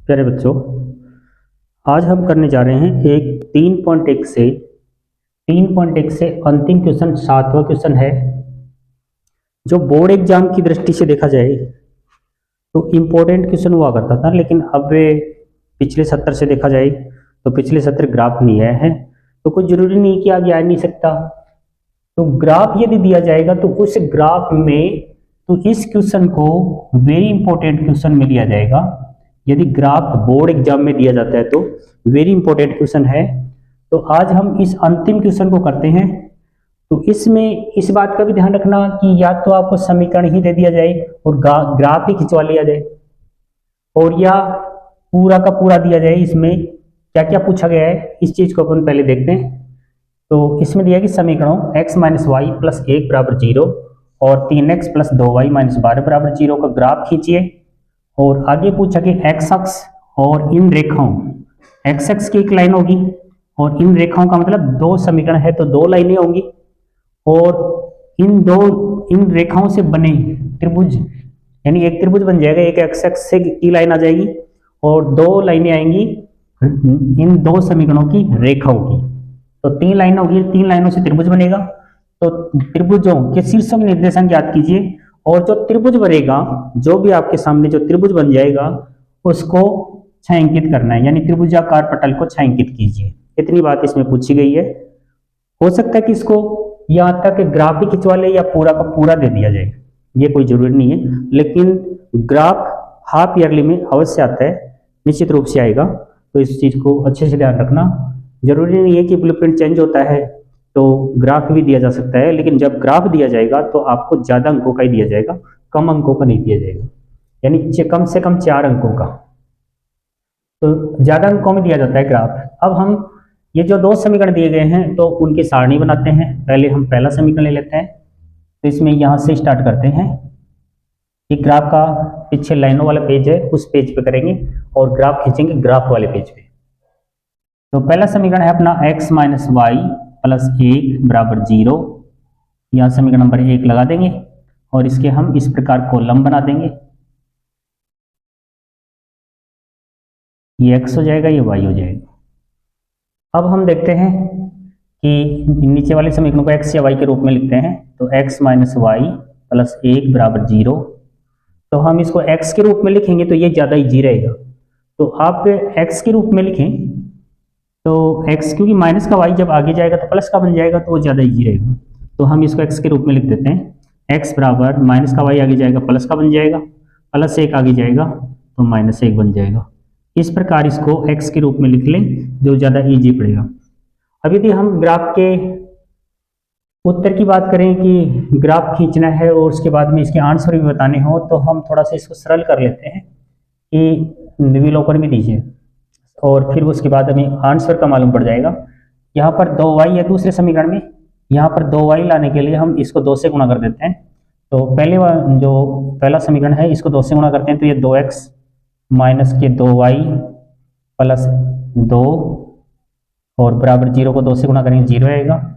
प्यारे बच्चों, आज हम करने जा रहे हैं एक 3.1 से अंतिम क्वेश्चन 7वां क्वेश्चन है। जो बोर्ड एग्जाम की दृष्टि से देखा जाए तो इम्पोर्टेंट क्वेश्चन हुआ करता था, लेकिन अब वे पिछले सत्र से देखा जाए तो पिछले सत्र ग्राफ नहीं आया है, तो कोई जरूरी नहीं कि आगे आ नहीं सकता। तो ग्राफ यदि दिया जाएगा तो उस ग्राफ में तो इस क्वेश्चन को वेरी इंपॉर्टेंट क्वेश्चन में लिया जाएगा। यदि ग्राफ बोर्ड एग्जाम में दिया जाता है तो वेरी इंपॉर्टेंट क्वेश्चन है। तो आज हम इस अंतिम क्वेश्चन को करते हैं। तो इसमें इस बात का भी ध्यान रखना कि या तो आपको समीकरण ही दे दिया जाए और ग्राफ ही खिंचवा लिया जाए, और या पूरा का पूरा दिया जाए। इसमें क्या क्या पूछा गया है इस चीज को अपन पहले देखते हैं। तो इसमें दिया कि समीकरणों x माइनस वाई प्लस 1 बराबर 0 और 3x प्लस 2y माइनस 12 बराबर 0 का ग्राफ खींचिए। और आगे पूछा कि x अक्ष और इन रेखाओं, x अक्ष की एक लाइन होगी और इन रेखाओं का मतलब दो समीकरण है तो दो लाइनें होंगी, और इन रेखाओं से बने त्रिभुज, यानी एक त्रिभुज बन जाएगा, एक x अक्ष से की लाइन आ जाएगी और दो लाइनें आएंगी इन दो समीकरणों की रेखाओं की। तो तीन लाइन होगी, तीन लाइनों से त्रिभुज बनेगा। तो त्रिभुजों के शीर्षक निर्देशांक याद कीजिए, और जो त्रिभुज बनेगा, जो भी आपके सामने जो त्रिभुज बन जाएगा उसको छायांकित करना है, यानी त्रिभुजाकार पटल को छायांकित कीजिए। इतनी बात इसमें पूछी गई है। हो सकता है कि इसको यहाँ तक ग्राफ भी खिंचवा ले या पूरा का पूरा दे दिया जाए, ये कोई जरूरी नहीं है, लेकिन ग्राफ हाफ ईयरली में अवश्य आता है, निश्चित रूप से आएगा। तो इस चीज को अच्छे से ध्यान रखना। जरूरी नहीं है कि ब्लूप्रिंट चेंज होता है तो ग्राफ भी दिया जा सकता है, लेकिन जब ग्राफ दिया जाएगा तो आपको ज्यादा अंकों का ही दिया जाएगा, कम अंकों का नहीं दिया जाएगा, यानी कम से कम 4 अंकों का। तो ज्यादा अंकों में दिया जाता है ग्राफ। अब हम ये जो दो समीकरण दिए गए हैं तो उनकी सारणी बनाते हैं। पहले हम पहला समीकरण ले लेते हैं। तो इसमें यहां से स्टार्ट करते हैं। ये ग्राफ का पीछे लाइनों वाला पेज है, उस पेज पे करेंगे और ग्राफ खींचेंगे ग्राफ वाले पेज पे। तो पहला समीकरण है अपना x माइनस वाई प्लस 1 बराबर 0। यहाँ समीकरण नंबर 1 लगा देंगे और इसके हम इस प्रकार कॉलम बना देंगे। ये x हो जाएगा, ये y हो जाएगा। अब हम देखते हैं कि नीचे वाले समीकरण को x या y के रूप में लिखते हैं। तो x माइनस वाई प्लस 1 बराबर 0। तो हम इसको x के रूप में लिखेंगे तो ये ज़्यादा ईजी रहेगा। तो आप x के रूप में लिखें तो x, क्योंकि माइनस का y जब आगे जाएगा तो प्लस का बन जाएगा तो वो ज़्यादा ईजी रहेगा। तो हम इसको x के रूप में लिख देते हैं। x बराबर माइनस का y आगे जाएगा प्लस का बन जाएगा, प्लस 1 आगे जाएगा तो माइनस 1 बन जाएगा। इस प्रकार इसको x के रूप में लिख लें जो ज़्यादा ईजी पड़ेगा। अब यदि हम ग्राफ के उत्तर की बात करें कि ग्राफ खींचना है और उसके बाद में इसके आंसर भी बताने हो, तो हम थोड़ा सा इसको सरल कर लेते हैं कि डिविलोपर में दीजिए और फिर उसके बाद हमें आंसर का मालूम पड़ जाएगा। यहाँ पर 2y है दूसरे समीकरण में, यहाँ पर 2y लाने के लिए हम इसको 2 से गुणा कर देते हैं। तो पहला समीकरण है इसको 2 से गुणा करते हैं तो ये 2x माइनस के 2y प्लस 2 और बराबर 0 को 2 से गुणा करेंगे 0 आएगा।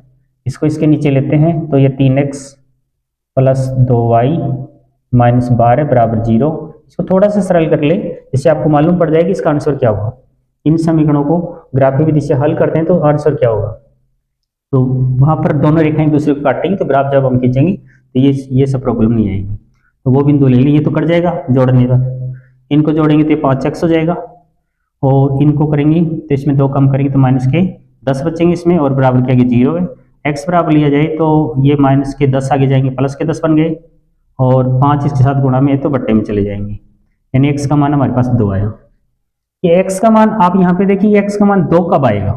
इसको इसके नीचे लेते हैं तो ये 3x प्लस 2y माइनस 12 बराबर 0। इसको थोड़ा सा सरल कर ले, जिससे आपको मालूम पड़ जाएगा इसका आंसर क्या होगा। इन समीकरणों को ग्राफिक विधि से हल करते हैं तो आंसर क्या होगा। तो वहां पर दोनों रेखाएं एक दूसरे को काटेंगी तो ग्राफ जब हम खींचेंगे तो ये सब प्रॉब्लम नहीं आएगी। तो वो बिंदु ले लें, ये तो कट जाएगा जोड़ने का, इनको जोड़ेंगे तो 5x हो जाएगा और इनको करेंगे तो इसमें 2 कम करेंगे तो माइनस के 10 बचेंगे इसमें, और बराबर के आगे 0 है। x बराबर लिया जाए तो ये माइनस के 10 आगे जाएंगे प्लस के 10 बन गए, और 5 इसके साथ गुणा में है तो बट्टे में चले जाएंगे, यानी x का मान हमारे पास 2 आया। ये x का मान आप यहाँ पे देखिए, x का मान 2 कब आएगा,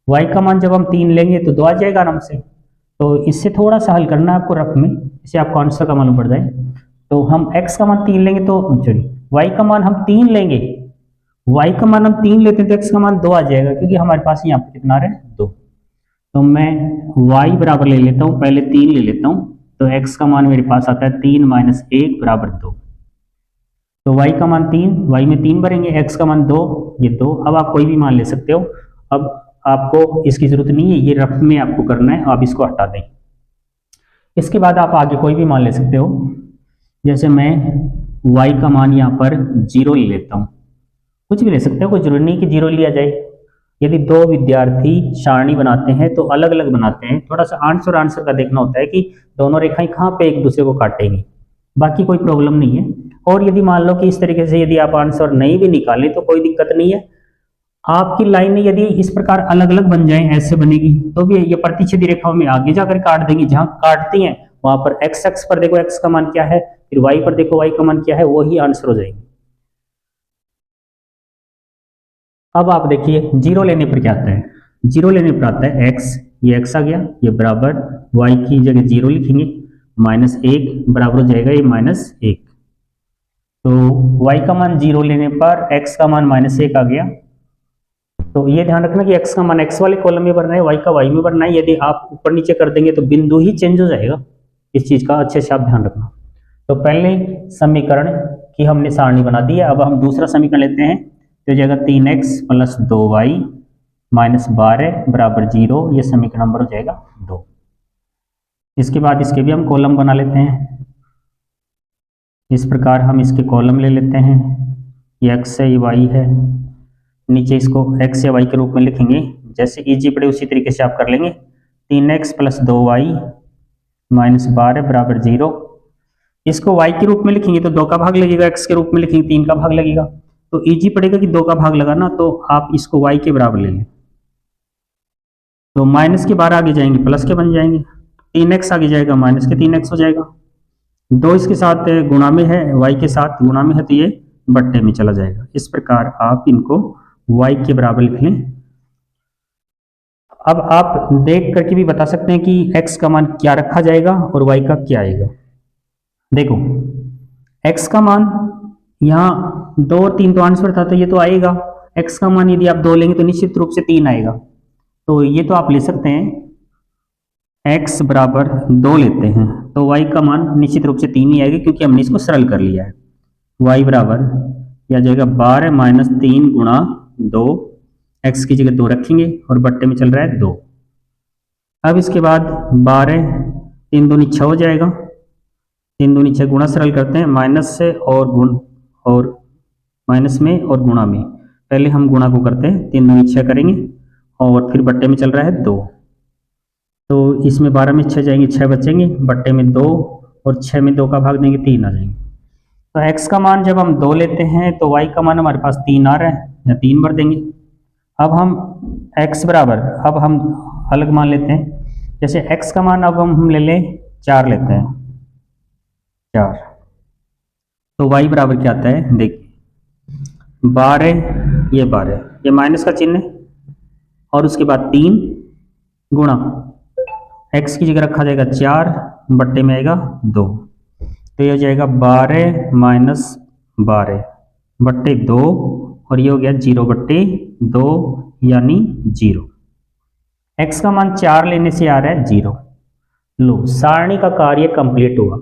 y का मान जब हम 3 लेंगे तो 2 आ जाएगा आराम से। तो इससे थोड़ा सा हल करना है आपको रफ में, इससे आपको आंसर का मालूम पड़ जाए। तो हम x का मान 3 लेंगे तो y का मान हम 3 लेंगे, y का मान हम 3 लेते हैं तो x का मान 2 आ जाएगा, क्योंकि हमारे पास यहाँ पे कितना आ रहा है 2। तो मैं y बराबर ले लेता हूँ, पहले 3 ले लेता हूँ, तो x का मान मेरे पास आता है 3 माइनस 1 बराबर 2। तो y का मान 3, y में 3 भरेंगे, x का मान 2, ये 2। अब आप कोई भी मान ले सकते हो, अब आपको इसकी जरूरत नहीं है, ये रफ में आपको करना है, आप इसको हटा दें। इसके बाद आप आगे कोई भी मान ले सकते हो, जैसे मैं y का मान यहाँ पर 0 ले लेता हूँ कुछ भी ले सकते हो, कोई जरूरी नहीं कि 0 लिया जाए। यदि दो विद्यार्थी सारणी बनाते हैं तो अलग अलग बनाते हैं, थोड़ा सा आंसर आंसर का देखना होता है कि दोनों रेखाएं कहाँ पे एक दूसरे को काटेंगी, बाकी कोई प्रॉब्लम नहीं है। और यदि मान लो कि इस तरीके से यदि आप आंसर नहीं भी निकालें तो कोई दिक्कत नहीं है। आपकी लाइनें यदि इस प्रकार अलग अलग बन जाएं, ऐसे बनेगी, तो भी ये प्रतिच्छेदी रेखाओं में आगे जाकर काट देंगी। जहां काटती हैं वहां पर एक्स एक्स पर देखो एक्स का मान क्या है, फिर वाई पर देखो वाई का मान क्या है, वही आंसर हो जाएगी। अब आप देखिए 0 लेने पर क्या आता है, 0 लेने पर आता है x, ये x आ गया, ये बराबर y की जगह 0 लिखेंगे, -1 बराबर हो जाएगा ये -1। तो y का मान 0 लेने पर x का मान -1 आ गया। तो ये ध्यान रखना कि x का मान x वाले कॉलम में भरना है, y का y में भरना है। यदि आप ऊपर नीचे कर देंगे तो बिंदु ही चेंज हो जाएगा, इस चीज का अच्छे से आप ध्यान रखना। तो पहले समीकरण की हमने सारणी बना दी है, अब हम दूसरा समीकरण लेते हैं। तो जाएगा 3x + 2y - 12 बराबर 0, ये समीकरण नंबर हो जाएगा 2। इसके बाद इसके भी हम कॉलम बना लेते हैं। इस प्रकार हम इसके कॉलम ले लेते हैं, ये x है ये y है, नीचे इसको x या y के रूप में लिखेंगे, जैसे इजी पड़े उसी तरीके से आप कर लेंगे। 3x + 2y - 12 बराबर 0। इसको y के रूप में लिखेंगे तो 2 का भाग लगेगा, x के रूप में लिखेंगे 3 का भाग लगेगा। तो इजी पड़ेगा कि 2 का भाग लगाना, तो आप इसको y के बराबर ले लें। तो माइनस के 12 आगे जाएंगे प्लस के बन जाएंगे, 3x आगे जाएगा माइनस के 3x हो जाएगा। 2 इसके साथ गुणा में है, y के साथ गुणा में है, तो ये बट्टे में चला जाएगा। इस प्रकार आप इनको y के बराबर लिख लें। अब आप देख करके भी बता सकते हैं कि x का मान क्या रखा जाएगा और y का क्या आएगा। देखो x का मान यहाँ 2 और 3 तो आंसर था, तो ये तो आएगा। x का मान यदि आप 2 लेंगे तो निश्चित रूप से 3 आएगा, तो ये तो आप ले सकते हैं x बराबर 2 लेते हैं तो y का मान निश्चित रूप से 3 ही आएगा, क्योंकि हमने इसको सरल कर लिया है। y बराबर या जाएगा 12 - 3 गुणा 2, x की जगह 2 रखेंगे और बट्टे में चल रहा है 2। अब इसके बाद 12 3 दूनी 6 हो जाएगा, 3 दूनी 6 गुणा सरल करते हैं, माइनस से और गुण और माइनस में और गुणा में, पहले हम गुणा को करते हैं, 3 दूनी 6 करेंगे और फिर बट्टे में चल रहा है 2। तो इसमें 12 में 6 जाएंगे, 6 बचेंगे, बट्टे में 2 और 6 में 2 का भाग देंगे 3 आ जाएंगे। तो x का मान जब हम 2 लेते हैं तो y का मान हमारे पास 3 आ रहा है, या 3 भर देंगे। अब हम x बराबर, अब हम अलग मान लेते हैं, जैसे x का मान अब हम ले लें 4 लेते हैं, 4, तो y बराबर क्या आता है, देखिए 12 ये माइनस का चिन्ह है, और उसके बाद 3 गुणा x की जगह रखा जाएगा 4, बट्टे में आएगा 2, तो ये हो जाएगा 12 - 12 बट्टे 2, और ये हो गया 0/2 यानी 0। x का मान 4 लेने से आ रहा है 0। लो, सारणी का कार्य कंप्लीट हुआ।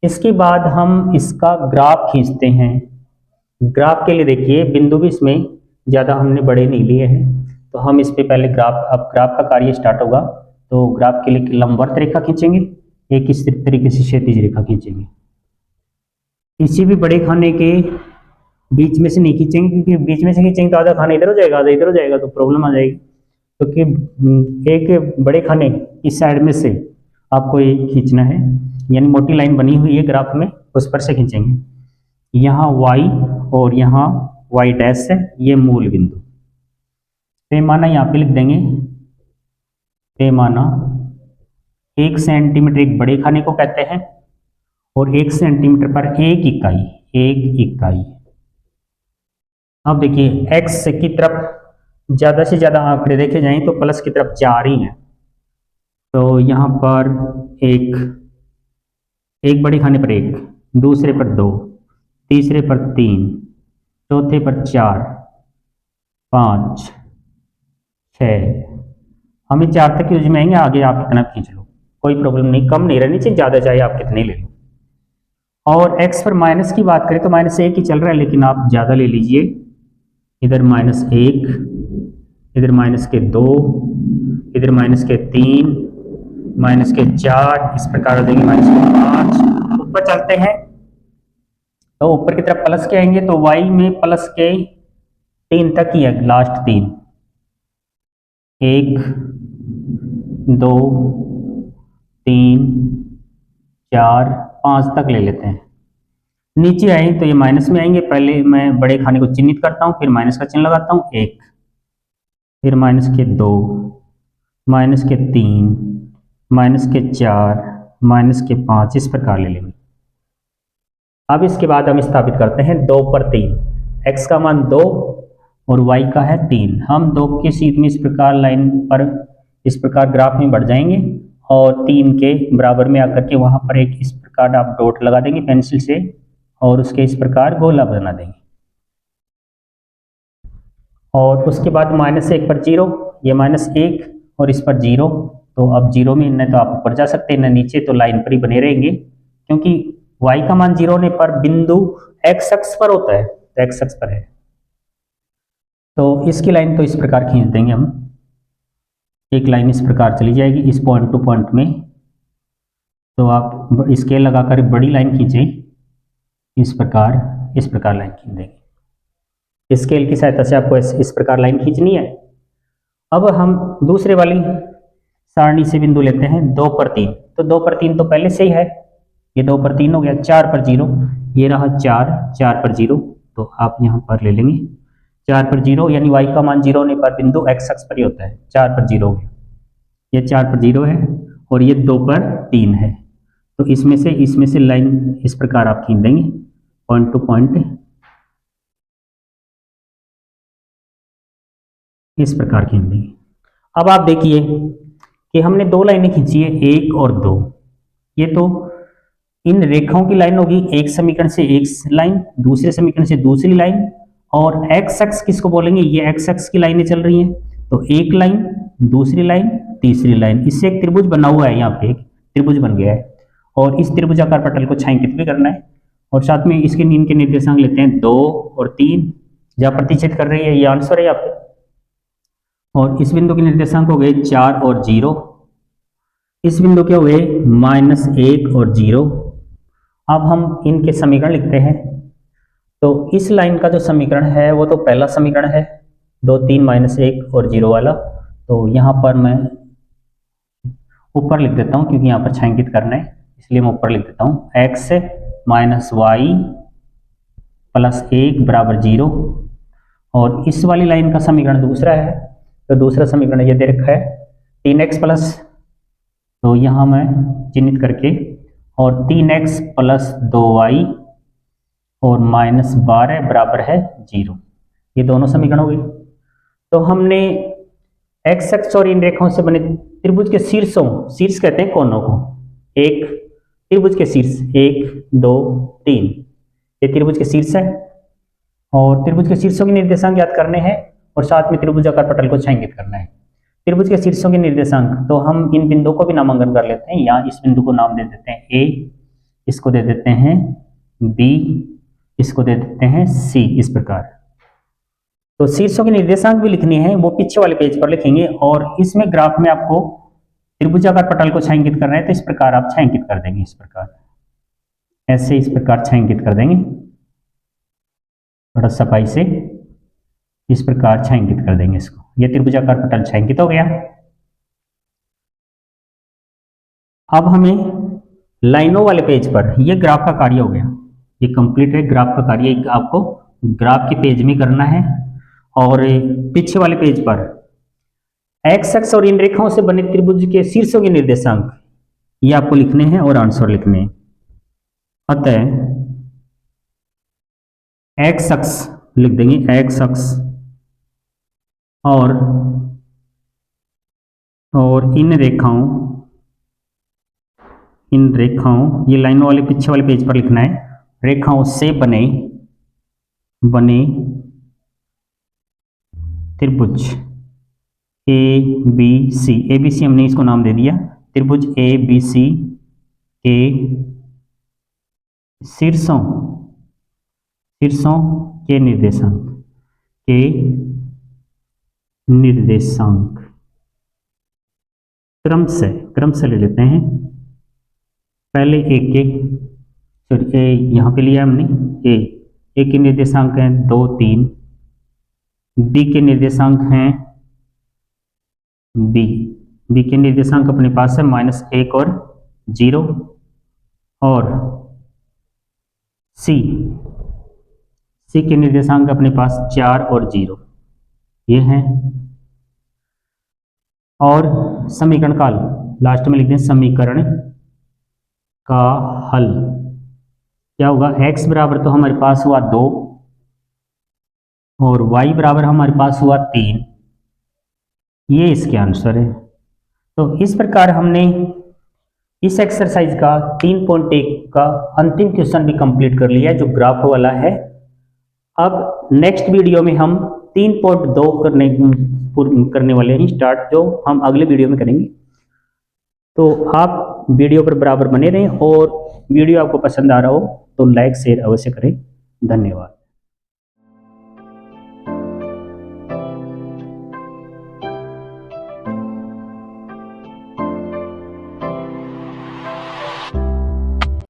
इसके बाद हम इसका ग्राफ खींचते हैं। ग्राफ के लिए देखिए बिंदु भी इसमें ज़्यादा हमने बड़े नहीं लिए हैं, तो हम इस पे पहले ग्राफ, अब ग्राफ का कार्य स्टार्ट होगा। तो ग्राफ के लिए लंबवत रेखा खींचेंगे, एक इस तरीके से क्षैतिज रेखा खींचेंगे। किसी भी बड़े खाने के बीच में से नहीं खींचेंगे, क्योंकि बीच में से खींचेंगे तो आधा खाना इधर हो जाएगा, आधा इधर हो जाएगा, तो प्रॉब्लम आ जाएगी। क्योंकि एक बड़े खाने इस साइड में से आपको ये खींचना है, यानी मोटी लाइन बनी हुई है ग्राफ में, उस पर से खींचेंगे। यहाँ y और यहाँ y डैश है, ये मूल बिंदु। पैमाना यहाँ पे लिख देंगे, पैमाना 1 सेंटीमीटर एक बड़े खाने को कहते हैं, और 1 सेंटीमीटर पर 1 इकाई। अब देखिए x की तरफ ज़्यादा से ज़्यादा आंकड़े देखे जाएं तो प्लस की तरफ 4 ही हैं। तो यहाँ पर एक बड़े खाने पर 1, दूसरे पर 2, तीसरे पर 3, चौथे पर 4, 5, 6, हमें 4 तक यूज में आएंगे, आगे आप कितना खींच लो, कोई प्रॉब्लम नहीं, कम नहीं रहनी चाहिए, ज़्यादा चाहे आप कितने ले लो। और x पर माइनस की बात करें तो -1 ही चल रहा है, लेकिन आप ज़्यादा ले लीजिए, इधर -1, इधर -2, इधर -3, -4, इस प्रकार हो जाएंगे -5। ऊपर चलते हैं तो ऊपर की तरफ प्लस के आएंगे, तो y में प्लस के 3 तक ही है, लास्ट 3, 1 2 3 4 5 तक ले लेते हैं। नीचे आए तो ये माइनस में आएंगे, पहले मैं बड़े खाने को चिन्हित करता हूँ, फिर माइनस का चिन्ह लगाता हूँ, 1, फिर माइनस के 2, माइनस के 3, माइनस के 4, माइनस के 5, इस प्रकार ले लेंगे। अब इसके बाद हम स्थापित करते हैं 2 पर 3, x का मान 2 और y का है 3। हम 2 के सीध में इस प्रकार लाइन पर इस प्रकार ग्राफ में बढ़ जाएंगे और 3 के बराबर में आकर के वहां पर एक इस प्रकार आप डॉट लगा देंगे पेंसिल से और उसके इस प्रकार गोला बना देंगे। और उसके बाद -1 पर 0, ये -1 और इस पर 0, तो अब 0 में इन्हें तो आप ऊपर जा सकते हैं, न नीचे, तो लाइन पर ही बने रहेंगे क्योंकि y का मान 0 होने पर बिंदु x अक्ष पर होता है, तो x अक्ष पर है। तो इसकी लाइन तो इस प्रकार खींच देंगे हम, एक लाइन इस प्रकार चली जाएगी इस पॉइंट टू पॉइंट में। तो आप स्केल लगाकर बड़ी लाइन खींचें, इस प्रकार लाइन खींच देंगे। स्केल की सहायता से आपको इस प्रकार लाइन खींचनी है। अब हम दूसरे वाली सारणी से बिंदु लेते हैं 2 पर 3, तो 2 पर 3 तो पहले से ही है, ये 2 पर 3 हो गया। 4 पर 0, ये रहा 4 पर 0, तो आप यहाँ पर ले लेंगे 4 पर 0, यानी y का मान 0 होने पर बिंदु x अक्ष पर ही होता है। 4 पर 0 हो गया, ये 4 पर 0 है और ये 2 पर 3 है, तो इसमें से लाइन इस प्रकार आप खींच देंगे पॉइंट टू पॉइंट, इस प्रकार खींच देंगे। अब आप देखिए कि हमने 2 लाइनें खींची है, 1 और 2, ये तो इन रेखाओं की लाइन होगी, एक समीकरण से एक लाइन, दूसरे समीकरण से दूसरी लाइन, और x अक्ष किसको बोलेंगे, ये x अक्ष की लाइनें चल रही हैं, तो एक लाइन, दूसरी लाइन, तीसरी लाइन, इससे एक त्रिभुज बना हुआ है, यहाँ पे एक त्रिभुज बन गया है और इस त्रिभुजाकार पटल को छायांकित भी करना है। और साथ में इसके इनके निर्देशांक लेते हैं 2 और 3, जहाँ प्रतिच्छेद कर रही है ये आंसर है यहाँ पे, और इस बिंदु के निर्देशांक हो गए 4 और 0, इस बिंदु के हो गए -1 और 0। अब हम इनके समीकरण लिखते हैं, तो इस लाइन का जो समीकरण है वो तो पहला समीकरण है 2 3 -1 और 0 वाला, तो यहाँ पर मैं ऊपर लिख देता हूँ क्योंकि यहाँ पर छायांकित करना है, इसलिए मैं ऊपर लिख देता हूँ x - y + 1 = 0। और इस वाली लाइन का समीकरण दूसरा है, तो दूसरा समीकरण ये दे रखा है 3x प्लस, तो यहाँ मैं चिन्हित करके, और 3x + 2y और -12 बराबर है 0, ये दोनों समीकरण हो गए। तो हमने x अक्ष और इन रेखाओं से बने त्रिभुज के शीर्ष कहते हैं कोनों को, एक त्रिभुज के शीर्ष 1 2 3, ये त्रिभुज के शीर्ष है और त्रिभुज के शीर्षों के निर्देशांक ज्ञात करने हैं और साथ में त्रिभुजाकार पटल को छायांकित करना है। त्रिभुज के शीर्षों के निर्देशांक, तो हम इन बिंदुओं को भी नामांकन कर लेते हैं। यहाँ इस बिंदु को नाम दे देते हैं A, इसको दे देते हैं B, इसको दे देते हैं C, इस प्रकार। तो शीर्षों के निर्देशांक भी लिखने हैं, वो पीछे वाले पेज पर लिखेंगे, और इसमें ग्राफ में आपको त्रिभुजाकार पटल को छायांकित करना है, तो इस प्रकार आप छायांकित कर देंगे, इस प्रकार ऐसे इस प्रकार छायांकित कर देंगे, थोड़ा सफाई से इस प्रकार छायांकित कर देंगे इसको। यह त्रिभुजाकार पटल छायांकित हो गया। अब हमें लाइनों वाले पेज पर यह ग्राफ का कार्य हो गया, ये कंप्लीट है ग्राफ का कार्य, आपको ग्राफ के पेज में करना है। और पीछे वाले पेज पर x अक्ष और इन रेखाओं से बने त्रिभुज के शीर्षों के निर्देशांक ये आपको लिखने हैं और आंसर लिखने हैं। अतः x अक्ष लिख देंगे, x अक्ष और इन रेखाओं ये लाइनों वाले पीछे वाले पेज पर लिखना है, रेखाओं से बने त्रिभुज ABC हमने इसको नाम दे दिया, त्रिभुज ABC के शीर्षों के निर्देशांक क्रम से ले लेते हैं। पहले यहाँ पे लिया हमने ए के निर्देशांक हैं 2 3, बी के निर्देशांक हैं बी के निर्देशांक अपने पास है -1 और 0, और सी के निर्देशांक अपने पास 4 और 0 ये हैं। और समीकरण का हल लास्ट में लिख दें, समीकरण का हल क्या होगा, x बराबर तो हमारे पास हुआ 2 और y बराबर हमारे पास हुआ 3, ये इसके आंसर है। तो इस प्रकार हमने इस एक्सरसाइज का 3.1 का अंतिम क्वेश्चन भी कंप्लीट कर लिया है, जो ग्राफ वाला है। अब नेक्स्ट वीडियो में हम 3.2 करने वाले हैं स्टार्ट, जो हम अगले वीडियो में करेंगे। तो आप वीडियो पर बराबर बने रहें, और वीडियो आपको पसंद आ रहा हो तो लाइक शेयर अवश्य करें। धन्यवाद।